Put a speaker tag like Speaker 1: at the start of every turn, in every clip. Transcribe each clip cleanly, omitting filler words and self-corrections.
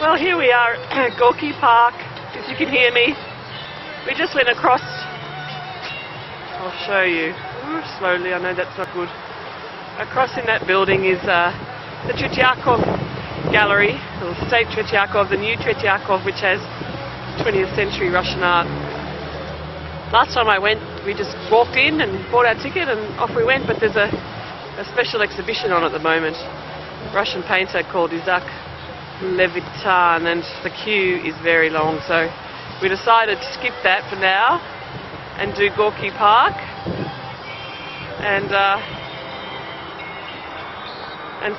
Speaker 1: Well, here we are at Gorky Park, if you can hear me. We just went across. I'll show you. Ooh, slowly, I know that's not good. Across in that building is the Tretyakov Gallery, or State Tretyakov, the new Tretyakov, which has 20th century Russian art. Last time I went, we just walked in and bought our ticket and off we went, but there's a special exhibition on at the moment. Russian painter called Isaac Levitan, and the queue is very long, so we decided to skip that for now and do Gorky Park and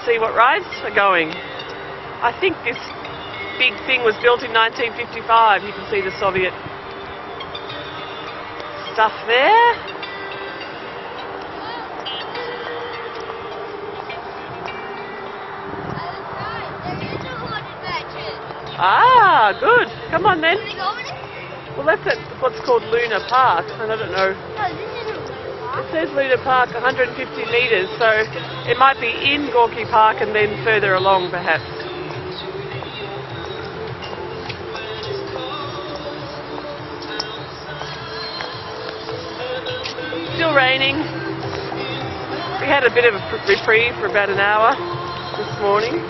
Speaker 1: see what rides are going. I think this big thing was built in 1955. You can see the Soviet stuff there. Ah, good. Come on then. Well, that's at what's called Luna Park, and I don't know.
Speaker 2: No, this isn't Luna Park.
Speaker 1: It says Luna Park, 150 metres, so it might be in Gorky Park and then further along, perhaps. Still raining. We had a bit of a reprieve for about an hour this morning.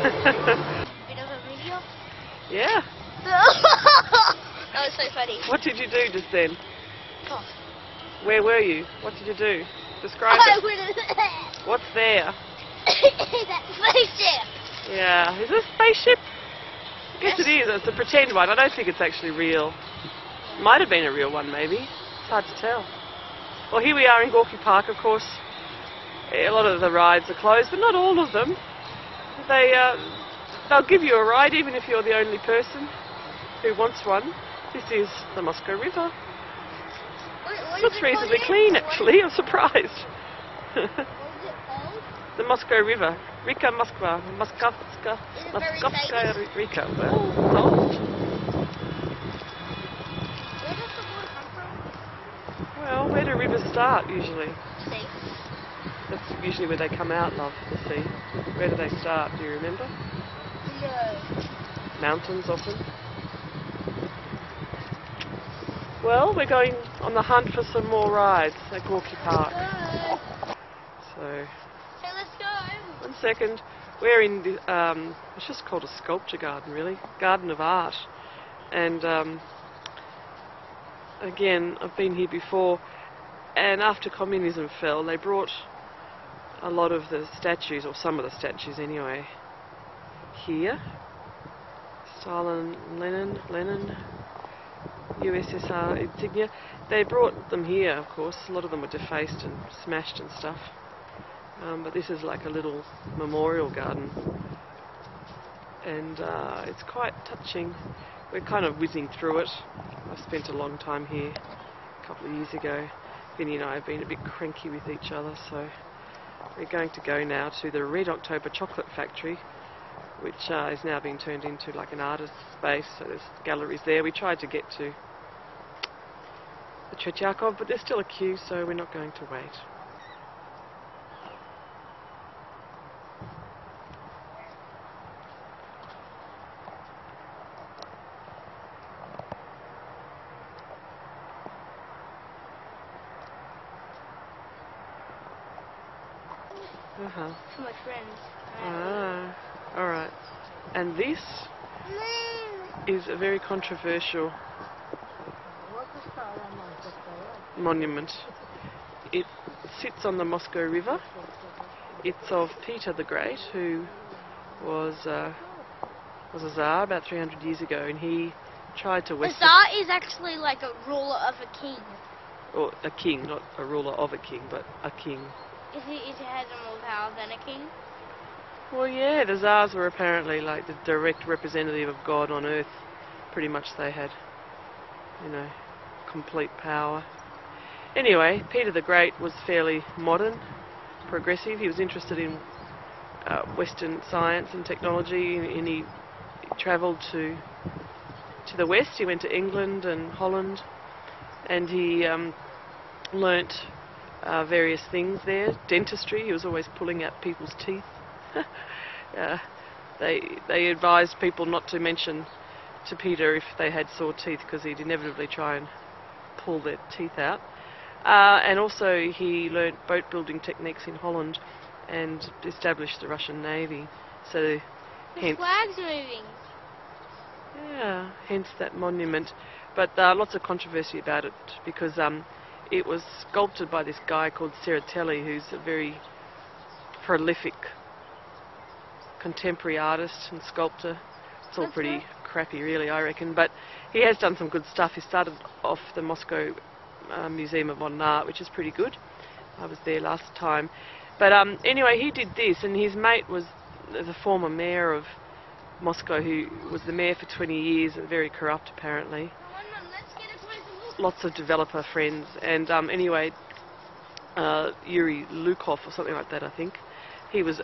Speaker 2: Bit of a video?
Speaker 1: Yeah.
Speaker 2: That was so funny.
Speaker 1: What did you do just then?
Speaker 2: Cough.
Speaker 1: Where were you? What did you do? Describe it. What's there?
Speaker 2: That spaceship.
Speaker 1: Yeah. Is this a spaceship? I guess it is. It's a pretend one. I don't think it's actually real. Might have been a real one, maybe. It's hard to tell. Well, here we are in Gorky Park, of course. A lot of the rides are closed, but not all of them. They'll give you a ride even if you're the only person who wants one. This is the Moscow River. Looks reasonably clean, actually. I'm surprised.
Speaker 2: What is it called?
Speaker 1: The Moscow River. Rika Moskva. Moskovska Rika. Well, old.
Speaker 2: Where does the water come from?
Speaker 1: Well, where do rivers start usually?
Speaker 2: Sea.
Speaker 1: That's usually where they come out, love, the sea. Where do they start? Do you remember?
Speaker 2: No.
Speaker 1: Mountains often. Well, we're going on the hunt for some more rides at Gorky Park. So,
Speaker 2: Hey, let's go.
Speaker 1: 1 second. We're in the, it's just called a sculpture garden, really. Garden of art. And again, I've been here before, and after communism fell, they brought a lot of the statues, or some of the statues anyway, here. Stalin, Lenin, USSR insignia. They brought them here, of course. A lot of them were defaced and smashed and stuff. But this is like a little memorial garden. And it's quite touching. We're kind of whizzing through it. I spent a long time here a couple of years ago. Vinnie and I have been a bit cranky with each other, so we're going to go now to the Red October Chocolate Factory, which is now being turned into like an artist's space, so there's galleries there. We tried to get to the Tretyakov, but there's still a queue, so we're not going to wait.
Speaker 2: For my friends.
Speaker 1: Ah, alright. And this is a very controversial monument. It sits on the Moscow River. It's of Peter the Great, who was a Tsar about 300 years ago, and he tried to
Speaker 2: A Tsar is actually like a ruler of a king.
Speaker 1: Or a king, not a ruler of a king, but a king.
Speaker 2: Is he has more power than a king?
Speaker 1: Well, yeah, the Tsars were apparently like the direct representative of God on earth. Pretty much they had, you know, complete power. Anyway, Peter the Great was fairly modern, progressive. He was interested in Western science and technology, and he travelled to the West. He went to England and Holland, and he learnt various things there. Dentistry, he was always pulling out people's teeth. They advised people not to mention to Peter if they had sore teeth, because he'd inevitably try and pull their teeth out. And also he learnt boat building techniques in Holland and established the Russian Navy. So
Speaker 2: The
Speaker 1: hence,
Speaker 2: flag's moving.
Speaker 1: yeah, hence that monument. But lots of controversy about it, because it was sculpted by this guy called Serratelli, who's a very prolific contemporary artist and sculptor. It's all
Speaker 2: That's
Speaker 1: pretty
Speaker 2: right.
Speaker 1: crappy, really, I reckon. But he has done some good stuff. He started off the Moscow Museum of Modern Art, which is pretty good. I was there last time. But anyway, he did this, and his mate was the former mayor of Moscow, who was the mayor for 20 years, and very corrupt apparently.
Speaker 2: Let's get a closer look.
Speaker 1: Lots of developer friends, and anyway, Yuri Lukov or something like that, I think, he was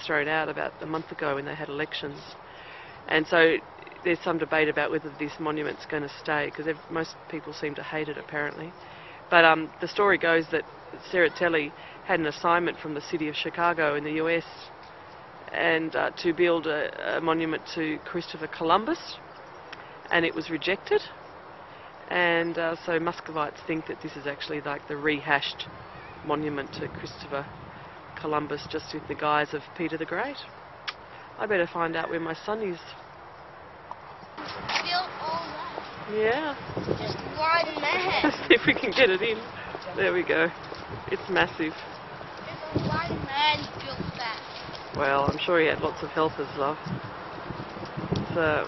Speaker 1: thrown out about a month ago when they had elections, and so there's some debate about whether this monument's going to stay, because most people seem to hate it apparently. But the story goes that Serratelli had an assignment from the city of Chicago in the US, and to build a monument to Christopher Columbus, and it was rejected. And so Muscovites think that this is actually like the rehashed monument to Christopher Columbus, just in the guise of Peter the Great. I better find out where my son is.
Speaker 2: Built all that.
Speaker 1: Yeah.
Speaker 2: Just one man.
Speaker 1: See if we can get it in. There we go. It's massive.
Speaker 2: Just one man built that.
Speaker 1: Well, I'm sure he had lots of helpers, love. So,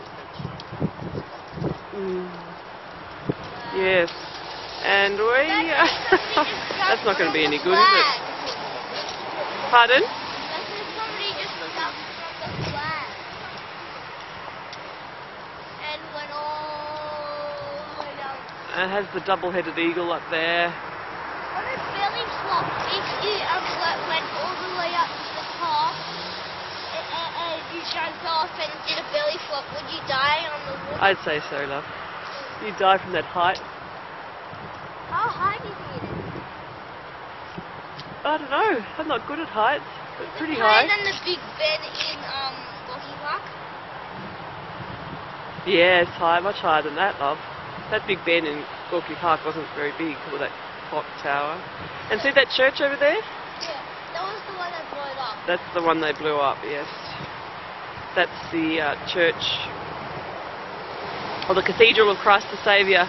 Speaker 1: yes. And we... That's not going to be any good, is it? Pardon?
Speaker 2: Somebody just jumped from the flag. And went all the way down.
Speaker 1: It has the double-headed eagle up there.
Speaker 2: What a belly flop. If you went all the way up to the top and you jumped off and did a belly flop, would you die on the water?
Speaker 1: I'd say so, love. You die from that height.
Speaker 2: How high did you get it?
Speaker 1: I don't know. I'm not good at heights, but pretty
Speaker 2: Is it
Speaker 1: high.
Speaker 2: higher than the Big Ben in Gorky Park?
Speaker 1: Yeah, it's high, much higher than that, love. That Big Ben in Gorky Park wasn't very big, or that clock tower. And see that church over there?
Speaker 2: Yeah, that was the one that blew it up.
Speaker 1: That's the one they blew up, yes. That's the church, or the Cathedral of Christ the Saviour.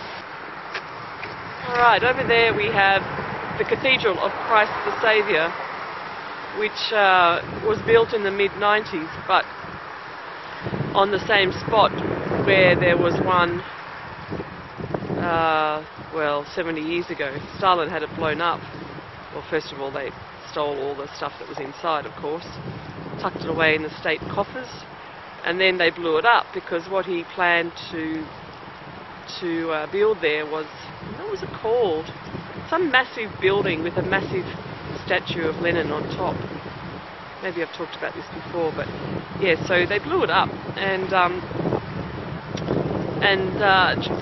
Speaker 1: Alright, over there we have the Cathedral of Christ the Saviour, which was built in the mid-90s, but on the same spot where there was one, well, 70 years ago. Stalin had it blown up. Well, first of all, they stole all the stuff that was inside, of course, tucked it away in the state coffers, and then they blew it up, because what he planned to build there was, what was it called? Some massive building with a massive statue of Lenin on top. Maybe I've talked about this before, but yeah, so they blew it up and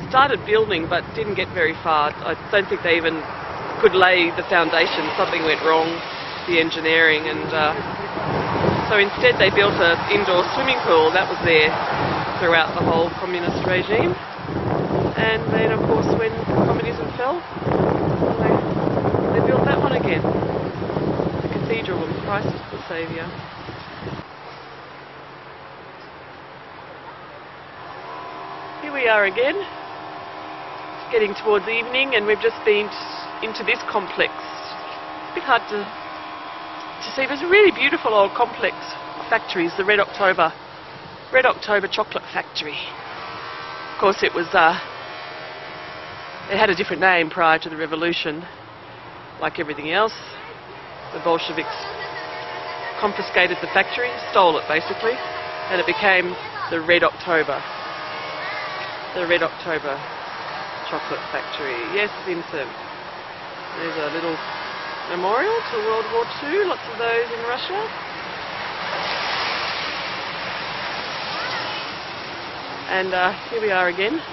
Speaker 1: started building, but didn't get very far. I don't think they even could lay the foundation. Something went wrong, the engineering, and so instead they built an indoor swimming pool. That was there throughout the whole communist regime. And then, of course, when communism fell, they built that one again. The Cathedral of Christ the Saviour. Here we are again. It's getting towards evening, and we've just been into this complex. A bit hard to see, but it's a really beautiful old complex of factories, the Red October Chocolate Factory. Of course, it was... It had a different name prior to the revolution, like everything else. The Bolsheviks confiscated the factory, stole it basically, and it became the Red October. The Red October Chocolate Factory. Yes, Vincent. There's a little memorial to World War II, lots of those in Russia. And here we are again.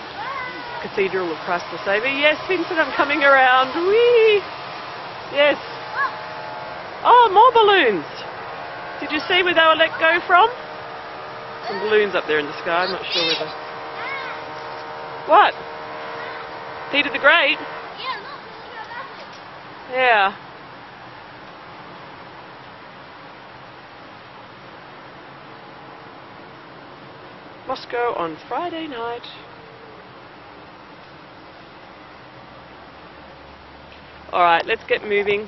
Speaker 1: Cathedral of Christ the Saviour. Yes, Vincent, I'm coming around. Whee! Yes. Oh, more balloons. Did you see where they were let go from? Some balloons up there in the sky, I'm not sure whether... What? Peter the Great?
Speaker 2: Yeah, look, look at that.
Speaker 1: Yeah. Moscow on Friday night. Alright, let's get moving.